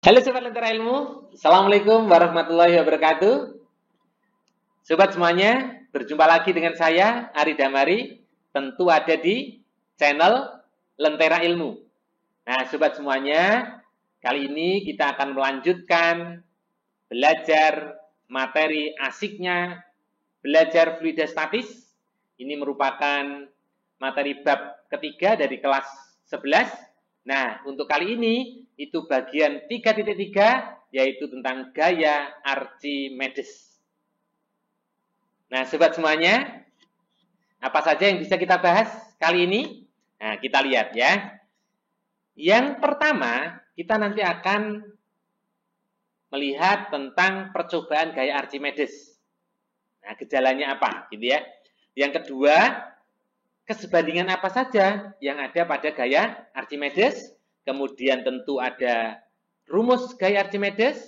Halo Sobat Lentera Ilmu, Assalamualaikum warahmatullahi wabarakatuh. Sobat semuanya, berjumpa lagi dengan saya, Ari Damari, tentu ada di channel Lentera Ilmu. Nah Sobat semuanya, kali ini kita akan melanjutkan belajar materi asiknya, belajar fluida statis. Ini merupakan materi bab ketiga dari kelas 11. Nah, untuk kali ini, itu bagian 3.3, yaitu tentang gaya Archimedes. Nah, sobat semuanya, apa saja yang bisa kita bahas kali ini? Nah, kita lihat ya. Yang pertama, kita nanti akan melihat tentang percobaan gaya Archimedes. Nah, gejalanya apa, gitu ya. Yang kedua, kesebandingan apa saja yang ada pada gaya Archimedes, kemudian tentu ada rumus gaya Archimedes,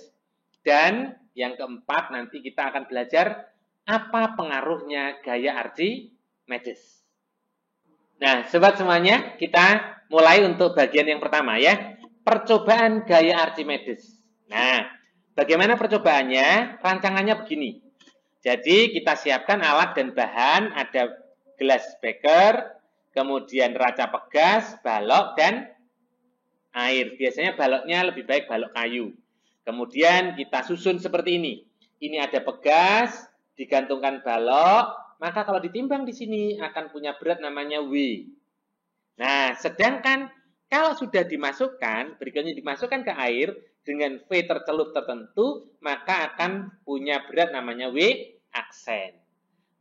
dan yang keempat nanti kita akan belajar apa pengaruhnya gaya Archimedes. Nah, sobat semuanya, kita mulai untuk bagian yang pertama ya, percobaan gaya Archimedes. Nah, bagaimana percobaannya? Rancangannya begini. Jadi kita siapkan alat dan bahan, ada gelas beker, kemudian raca pegas, balok, dan air. Biasanya baloknya lebih baik balok kayu. Kemudian kita susun seperti ini. Ini ada pegas, digantungkan balok, maka kalau ditimbang di sini akan punya berat namanya W. Nah, sedangkan kalau sudah dimasukkan, berikutnya dimasukkan ke air dengan V tercelup tertentu, maka akan punya berat namanya W aksen.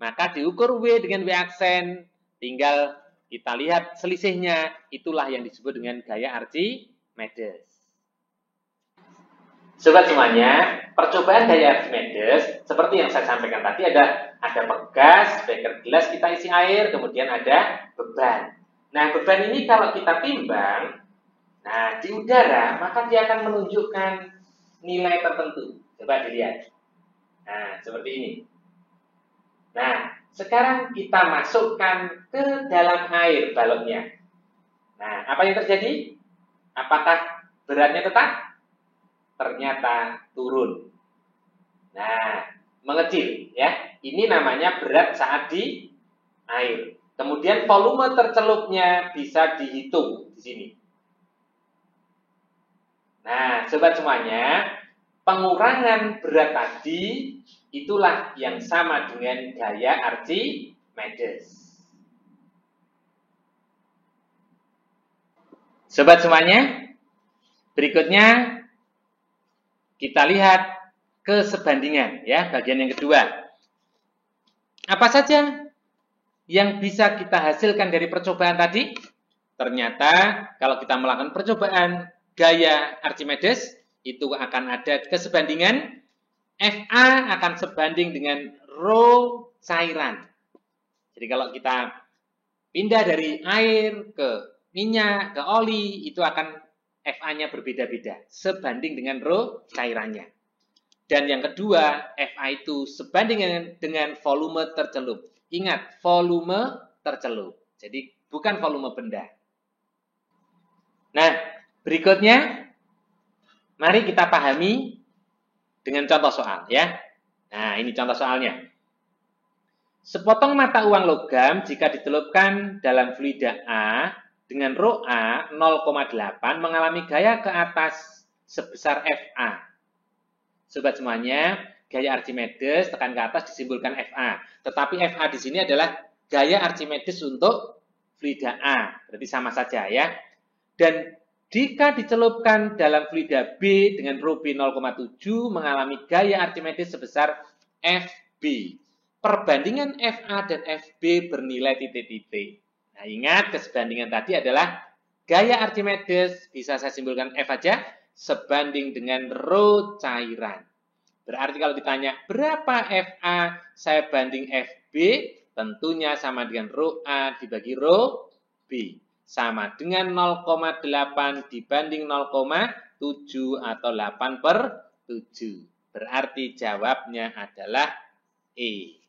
Maka diukur W dengan W aksen, tinggal kita lihat selisihnya, itulah yang disebut dengan gaya Archimedes. Sobat semuanya, percobaan gaya Archimedes, seperti yang saya sampaikan tadi, ada pegas, beker gelas kita isi air, kemudian ada beban. Nah, beban ini kalau kita timbang, nah di udara, maka dia akan menunjukkan nilai tertentu. Coba dilihat. Nah, seperti ini. Nah, sekarang kita masukkan ke dalam air balonnya. Nah, apa yang terjadi? Apakah beratnya tetap? Ternyata turun. Nah, mengecil ya. Ini namanya berat saat di air. Kemudian volume tercelupnya bisa dihitung di sini. Nah, sobat semuanya, pengurangan berat tadi itulah yang sama dengan gaya Archimedes. Sobat semuanya, berikutnya kita lihat kesebandingan ya, bagian yang kedua. Apa saja yang bisa kita hasilkan dari percobaan tadi? Ternyata kalau kita melakukan percobaan gaya Archimedes, itu akan ada kesebandingan Fa akan sebanding dengan rho cairan. Jadi kalau kita pindah dari air ke minyak, ke oli, itu akan Fa-nya berbeda-beda, sebanding dengan rho cairannya. Dan yang kedua, Fa itu sebanding dengan volume tercelup. Ingat, volume tercelup. Jadi bukan volume benda. Nah, berikutnya, mari kita pahami dengan contoh soal ya. Nah, ini contoh soalnya. Sepotong mata uang logam jika dicelupkan dalam fluida A dengan rho A 0,8 mengalami gaya ke atas sebesar Fa. Sobat semuanya, gaya Archimedes tekan ke atas disimbolkan Fa. Tetapi Fa di sini adalah gaya Archimedes untuk fluida A. Berarti sama saja ya. Dan jika dicelupkan dalam fluida B dengan rho B 0,7 mengalami gaya Archimedes sebesar Fb. Perbandingan Fa dan Fb bernilai titik-titik. Nah, ingat kesebandingan tadi adalah gaya Archimedes, bisa saya simbolkan F aja, sebanding dengan rho cairan. Berarti kalau ditanya berapa Fa saya banding Fb, tentunya sama dengan rho A dibagi rho B. Sama dengan 0,8 dibanding 0,7 atau 8/7. Berarti jawabnya adalah E.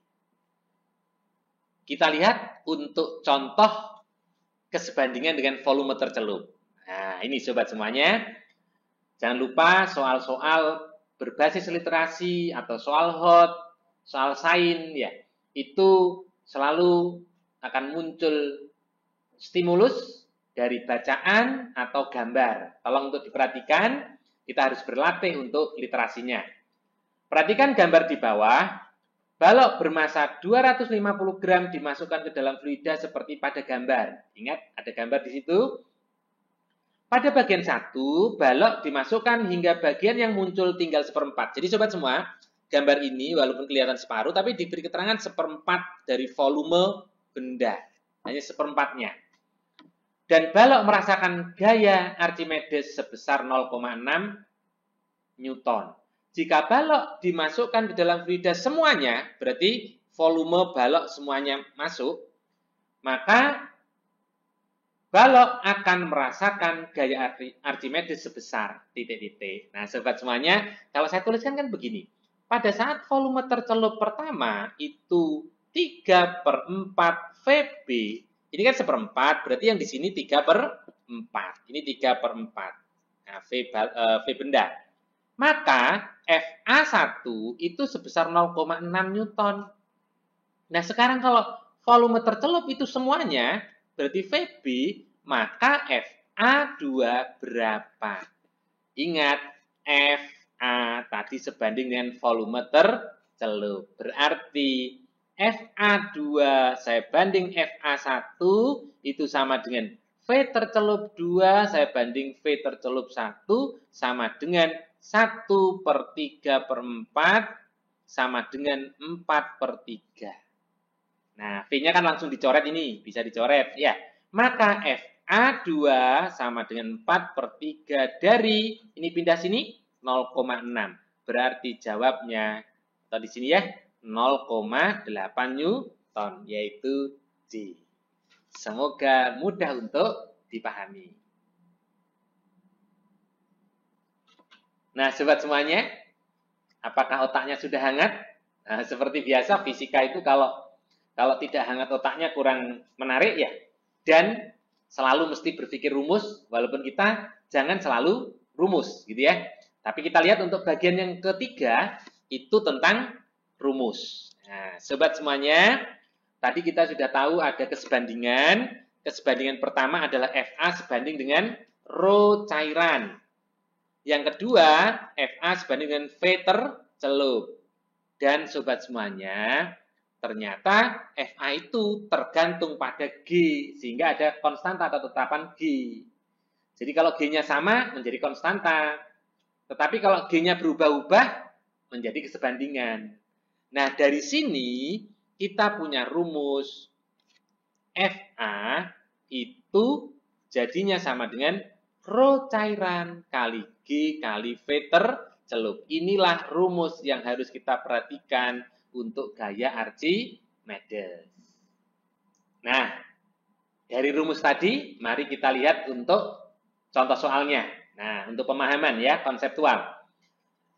Kita lihat untuk contoh kesebandingan dengan volume tercelup. Nah, ini sobat semuanya. Jangan lupa soal-soal berbasis literasi atau soal hot, soal sains ya, itu selalu akan muncul stimulus dari bacaan atau gambar. Tolong untuk diperhatikan, kita harus berlatih untuk literasinya. Perhatikan gambar di bawah. Balok bermasa 250 gram dimasukkan ke dalam fluida seperti pada gambar. Ingat, ada gambar di situ. Pada bagian 1, balok dimasukkan hingga bagian yang muncul tinggal seperempat. Jadi sobat semua, gambar ini walaupun kelihatan separuh, tapi diberi keterangan seperempat dari volume benda. Hanya seperempatnya. Dan balok merasakan gaya Archimedes sebesar 0,6 Newton. Jika balok dimasukkan ke dalam fluida semuanya, berarti volume balok semuanya masuk, maka balok akan merasakan gaya Archimedes sebesar titik-titik. Nah, sobat semuanya, kalau saya tuliskan kan begini. Pada saat volume tercelup pertama itu 3/4 VB. Ini kan seperempat, berarti yang di sini 3/4. Ini 3/4. Nah, V benda. Maka FA1 itu sebesar 0,6 Newton. Nah, sekarang kalau volume tercelup itu semuanya, berarti VB, maka FA2 berapa? Ingat, FA tadi sebanding dengan volume tercelup. Berarti FA2 saya banding FA1 itu sama dengan V tercelup 2 saya banding V tercelup 1 sama dengan 1/3/4 sama dengan 4/3. Nah, V-nya kan langsung dicoret ini, bisa dicoret ya. Maka FA2 sama dengan 4/3 dari, ini pindah sini, 0,6. Berarti jawabnya, atau di sini ya, 0,8 Newton, yaitu J. Semoga mudah untuk dipahami. Nah, sobat semuanya, apakah otaknya sudah hangat? Nah, seperti biasa, fisika itu kalau tidak hangat otaknya kurang menarik ya. Dan selalu mesti berpikir rumus, walaupun kita jangan selalu rumus, gitu ya. Tapi kita lihat untuk bagian yang ketiga, itu tentang rumus. Nah, sobat semuanya, tadi kita sudah tahu ada kesebandingan. Kesebandingan pertama adalah FA sebanding dengan rho cairan. Yang kedua, FA sebanding dengan V tercelup. Dan sobat semuanya, ternyata FA itu tergantung pada G, sehingga ada konstanta atau tetapan G. Jadi kalau G-nya sama, menjadi konstanta. Tetapi kalau G-nya berubah-ubah, menjadi kesebandingan. Nah, dari sini kita punya rumus FA itu jadinya sama dengan rho cairan kali G kali V tercelup. Inilah rumus yang harus kita perhatikan untuk gaya Archimedes. Nah, dari rumus tadi, mari kita lihat untuk contoh soalnya. Nah, untuk pemahaman ya, konseptual.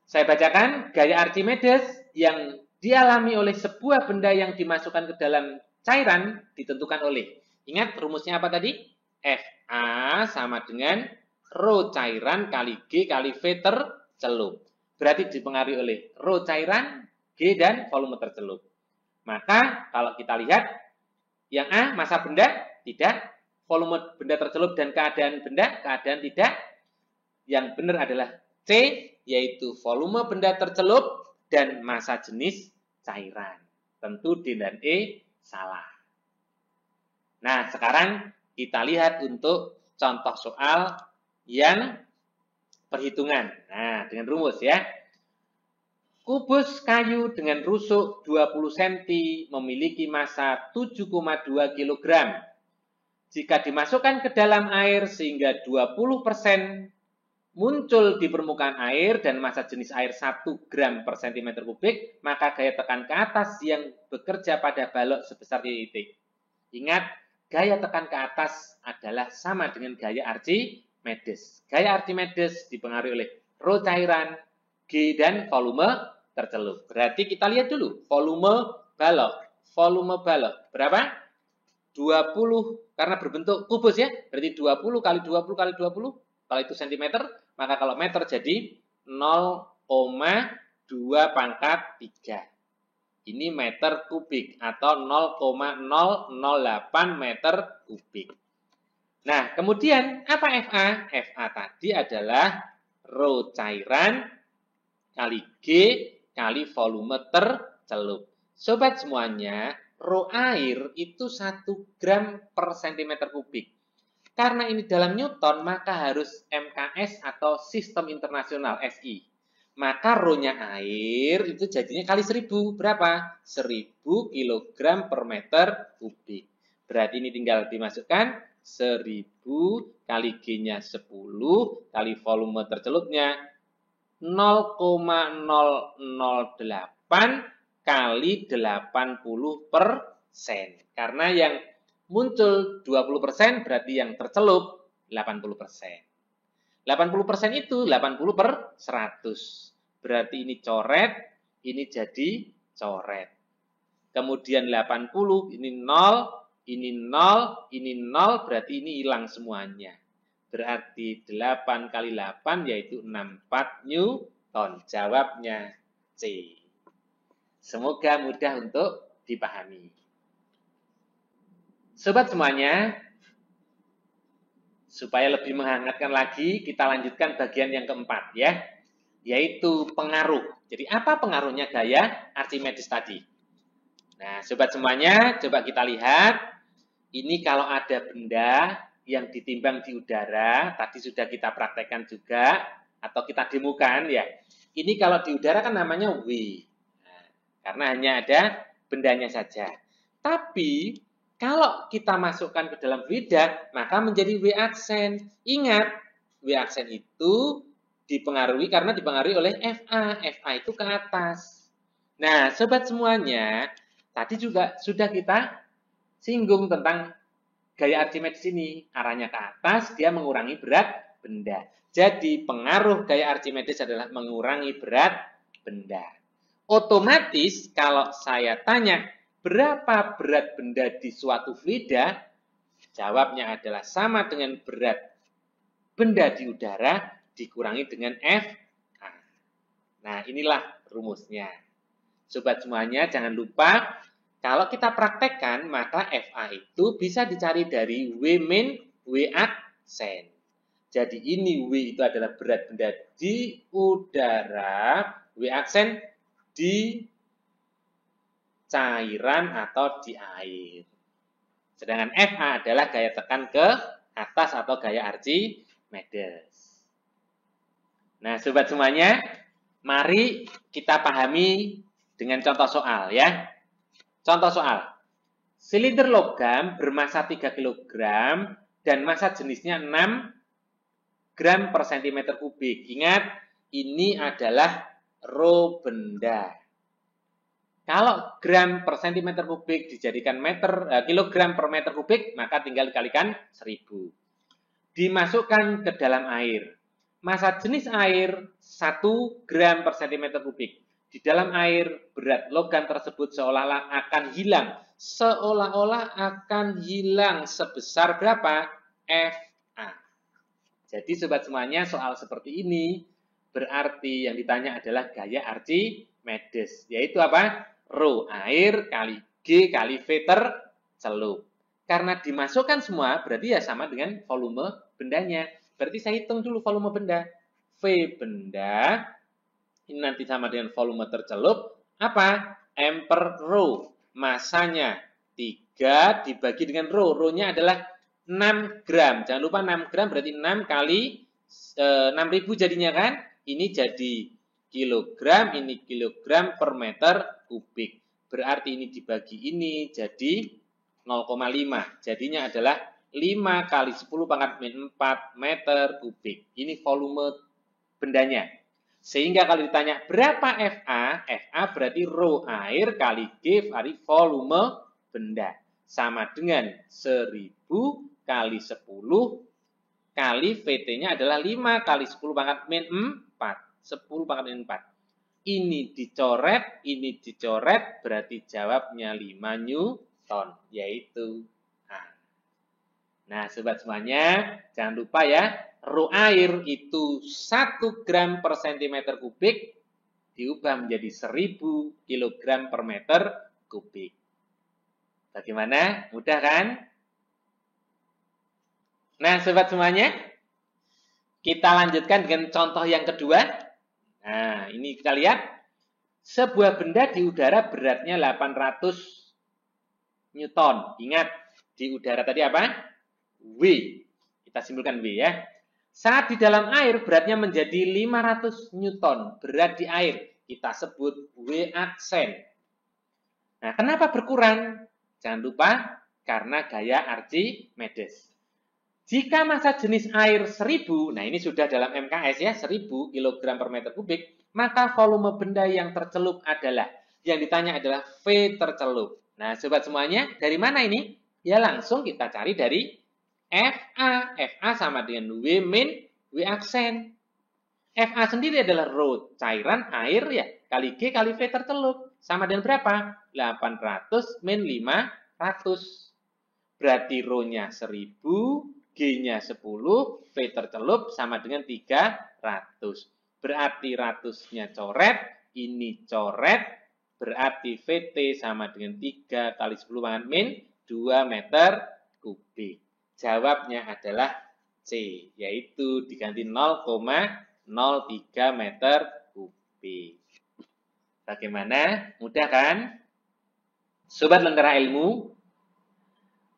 Saya bacakan, gaya Archimedes yang dialami oleh sebuah benda yang dimasukkan ke dalam cairan ditentukan oleh, ingat rumusnya apa tadi? FA sama dengan rho cairan kali G kali V tercelup. Berarti dipengaruhi oleh rho cairan, G dan volume tercelup. Maka kalau kita lihat, yang A massa benda, tidak. Volume benda tercelup dan keadaan benda, keadaan tidak. Yang benar adalah C, yaitu volume benda tercelup dan massa jenis cairan. Tentu D dan E salah. Nah, sekarang kita lihat untuk contoh soal yang perhitungan. Nah, dengan rumus ya. Kubus kayu dengan rusuk 20 cm memiliki massa 7,2 kg. Jika dimasukkan ke dalam air sehingga 20% muncul di permukaan air dan massa jenis air 1 gram per cm kubik, maka gaya tekan ke atas yang bekerja pada balok sebesar titik. Ingat, gaya tekan ke atas adalah sama dengan gaya Archimedes. Gaya Archimedes dipengaruhi oleh rho cairan, G dan volume tercelup. Berarti kita lihat dulu volume balok. Volume balok berapa? 20, karena berbentuk kubus ya. Berarti 20 kali 20 kali 20, kalau itu cm, maka kalau meter jadi 0,2 pangkat 3. Ini meter kubik atau 0,008 meter kubik. Nah, kemudian apa FA? FA tadi adalah rho cairan kali G kali volume tercelup. Sobat semuanya, rho air itu 1 gram per cm kubik. Karena ini dalam Newton, maka harus MKS atau Sistem Internasional SI. Maka rho-nya air itu jadinya kali 1000. Berapa? 1000 kg per meter kubik. Berarti ini tinggal dimasukkan 1000 kali G-nya 10 kali volume tercelupnya 0,008 kali 80%. Karena yang muncul 20% berarti yang tercelup 80%. 80% itu 80 per 100. Berarti ini coret, ini jadi coret. Kemudian 80, ini 0, ini 0, ini 0, berarti ini hilang semuanya. Berarti 8 kali 8 yaitu 64 Newton. Jawabnya C. Semoga mudah untuk dipahami. Sobat semuanya, supaya lebih menghangatkan lagi, kita lanjutkan bagian yang keempat ya, yaitu pengaruh. Jadi apa pengaruhnya gaya Archimedes tadi? Nah, sobat semuanya, coba kita lihat. Ini kalau ada benda yang ditimbang di udara, tadi sudah kita praktekkan juga, atau kita demokan ya. Ini kalau di udara kan namanya W. Nah, karena hanya ada bendanya saja. Tapi kalau kita masukkan ke dalam wadah, maka menjadi W aksen. Ingat, W aksen itu dipengaruhi karena dipengaruhi oleh FA. FA itu ke atas. Nah, sobat semuanya, tadi juga sudah kita singgung tentang gaya Archimedes ini. Arahnya ke atas, dia mengurangi berat benda. Jadi, pengaruh gaya Archimedes adalah mengurangi berat benda. Otomatis, kalau saya tanya, berapa berat benda di suatu fluida? Jawabnya adalah sama dengan berat benda di udara dikurangi dengan FA. Nah, inilah rumusnya. Sobat semuanya, jangan lupa, kalau kita praktekkan, maka FA itu bisa dicari dari W min W aksen. Jadi ini W itu adalah berat benda di udara, W aksen di cairan atau di air. Sedangkan FA adalah gaya tekan ke atas atau gaya Archimedes. Nah, sobat semuanya, mari kita pahami dengan contoh soal ya. Contoh soal. Silinder logam bermasa 3 kg dan masa jenisnya 6 gram per cm kubik. Ingat, ini adalah rho benda. Kalau gram per cm kubik dijadikan kilogram per meter kubik, maka tinggal dikalikan 1000. Dimasukkan ke dalam air. Masa jenis air 1 gram per cm kubik. Di dalam air, berat logam tersebut seolah-olah akan hilang. Seolah-olah akan hilang sebesar berapa? FA. Jadi sobat semuanya, soal seperti ini berarti yang ditanya adalah gaya Archimedes. Yaitu apa? Rho air kali G kali V tercelup. Karena dimasukkan semua berarti ya sama dengan volume bendanya. Berarti saya hitung dulu volume benda. V benda ini nanti sama dengan volume tercelup. Apa? M per rho. Masanya 3 dibagi dengan rho. Rho-nya adalah 6 gram. Jangan lupa 6 gram berarti 6 kali 6.000 jadinya kan. Ini jadi kilogram, ini kilogram per meter kubik. Berarti ini dibagi ini jadi 0,5. Jadinya adalah 5 kali 10 pangkat min 4 meter kubik. Ini volume bendanya. Sehingga kalau ditanya berapa FA, FA berarti rho air kali G kali volume benda. Sama dengan 1000 kali 10 kali VT-nya adalah 5 kali 10 pangkat min 4. 10 pangkat min 4. Ini dicoret, berarti jawabnya 5 Newton, yaitu A. Nah, sobat semuanya, jangan lupa ya, rho air itu 1 gram per cm kubik diubah menjadi 1000 kg per meter kubik. Bagaimana? Mudah kan? Nah, sobat semuanya, kita lanjutkan dengan contoh yang kedua. Nah, ini kita lihat. Sebuah benda di udara beratnya 800 Newton. Ingat, di udara tadi apa? W. Kita simpulkan W ya. Saat di dalam air, beratnya menjadi 500 Newton. Berat di air. Kita sebut W aksen. Nah, kenapa berkurang? Jangan lupa, karena gaya Archimedes. Jika massa jenis air 1000, nah ini sudah dalam MKS ya, 1000 kg per meter kubik, maka volume benda yang tercelup adalah, yang ditanya adalah V tercelup. Nah, sobat semuanya, dari mana ini? Ya langsung kita cari dari FA. FA sama dengan W min W aksen. FA sendiri adalah rho cairan air ya, kali G kali V tercelup. Sama dengan berapa? 800 min 500. Berarti rho-nya 1000, G-nya 10, V tercelup sama dengan 300. Berarti ratusnya coret, ini coret, berarti VT sama dengan 3 kali 10 pangkat min 2 meter kubik. Jawabnya adalah C, yaitu diganti 0,03 meter kubik. Bagaimana? Mudah kan? Sobat Lentera Ilmu,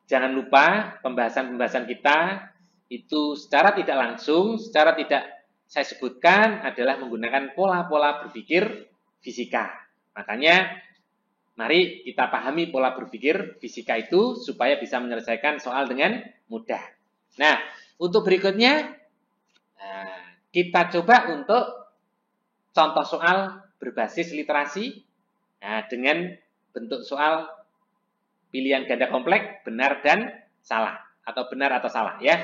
jangan lupa pembahasan-pembahasan kita itu secara tidak langsung, secara tidak saya sebutkan adalah menggunakan pola-pola berpikir fisika. Makanya, mari kita pahami pola berpikir fisika itu supaya bisa menyelesaikan soal dengan mudah. Nah, untuk berikutnya, kita coba untuk contoh soal berbasis literasi dengan bentuk soal pilihan ganda kompleks benar dan salah atau benar atau salah ya.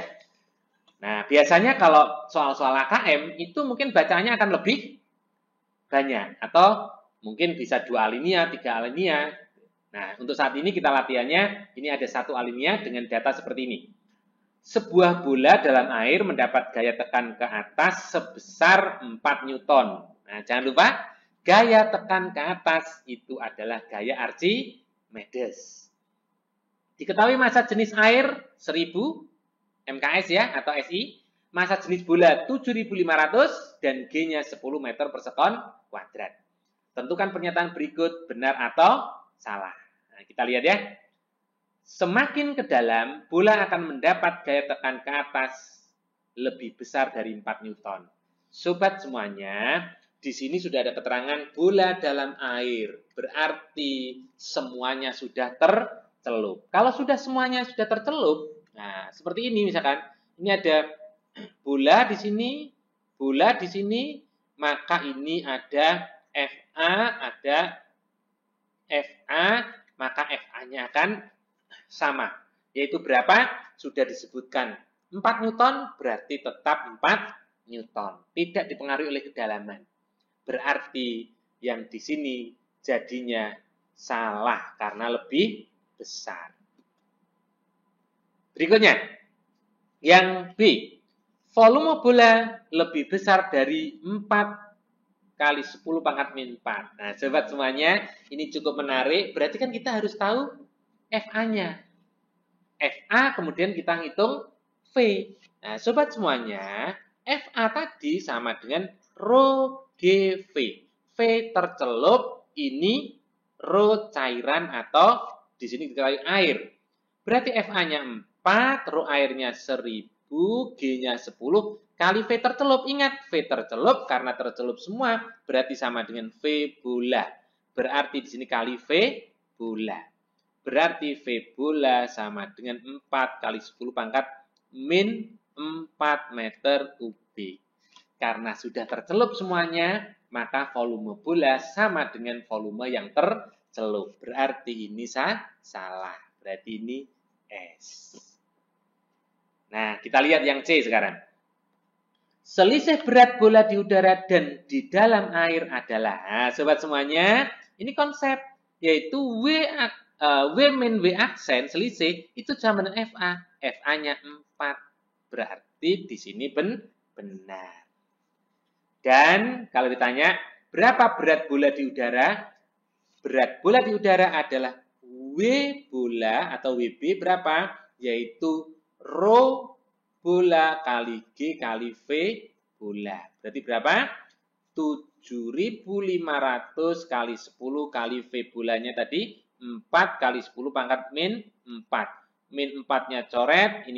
Nah, biasanya kalau soal-soal AKM itu mungkin bacanya akan lebih banyak atau mungkin bisa 2 alinea, 3 alinea. Nah, untuk saat ini kita latihannya ini ada 1 alinea dengan data seperti ini. Sebuah bola dalam air mendapat gaya tekan ke atas sebesar 4 Newton. Nah, jangan lupa gaya tekan ke atas itu adalah gaya Archimedes. Diketahui massa jenis air 1000 MKS ya atau SI, massa jenis bola 7500 dan G-nya 10 meter per sekon kuadrat. Tentukan pernyataan berikut benar atau salah. Nah, kita lihat ya. Semakin ke dalam, bola akan mendapat gaya tekan ke atas lebih besar dari 4 Newton. Sobat semuanya, di sini sudah ada keterangan bola dalam air. Berarti semuanya sudah tercelup. Kalau sudah semuanya sudah tercelup, nah seperti ini misalkan, ini ada bola di sini, maka ini ada FA, maka FA-nya akan sama. Yaitu berapa? Sudah disebutkan. 4 Newton berarti tetap 4 Newton. Tidak dipengaruhi oleh kedalaman. Berarti yang di sini jadinya salah karena lebih besar. Berikutnya, yang B. Volume bola lebih besar dari 4 kali 10 pangkat min 4. Nah, sobat semuanya, ini cukup menarik. Berarti kan kita harus tahu FA-nya. FA kemudian kita hitung V. Nah, sobat semuanya, FA tadi sama dengan rho GV. V tercelup, ini rho cairan atau di sini diketahui air. Berarti FA-nya 4, rho airnya 1000, G-nya 10, kali V tercelup. Ingat, V tercelup karena tercelup semua, berarti sama dengan V bola. Berarti di sini kali V bola. Berarti V bola sama dengan 4 kali 10 pangkat min 4 meter kubik. Karena sudah tercelup semuanya, maka volume bola sama dengan volume yang tercelup. Berarti ini salah. Berarti ini S. Nah, kita lihat yang C sekarang. Selisih berat bola di udara dan di dalam air adalah, nah, sobat semuanya, ini konsep, yaitu W min W aksen selisih itu sama dengan FA. FA-nya 4. Berarti di sini benar. Dan kalau ditanya, berapa berat bola di udara? Berat bola di udara adalah W bola atau WB berapa? Yaitu rho bola kali G kali V bola. Berarti berapa? 7.500 kali 10 kali V bolanya tadi 4 kali 10 pangkat min 4. Min 4-nya coret,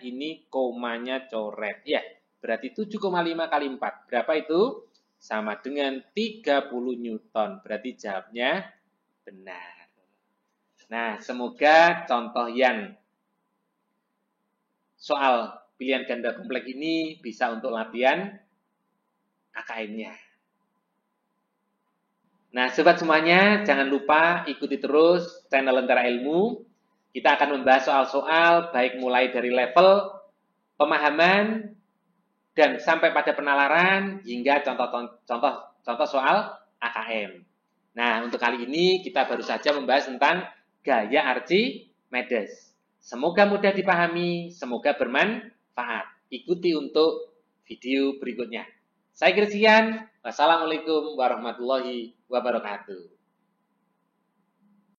ini komanya coret. Ya, berarti 7,5 kali 4. Berapa itu? Sama dengan 30 Newton. Berarti jawabnya benar. Nah, semoga contoh yang soal pilihan ganda kompleks ini bisa untuk latihan AKM-nya. Nah, sobat semuanya, jangan lupa ikuti terus channel Lentera Ilmu. Kita akan membahas soal-soal baik mulai dari level pemahaman dan sampai pada penalaran hingga contoh soal AKM. Nah, untuk kali ini kita baru saja membahas tentang gaya Archimedes. Semoga mudah dipahami, semoga bermanfaat. Ikuti untuk video berikutnya. Saya Christian. Wassalamualaikum warahmatullahi wabarakatuh.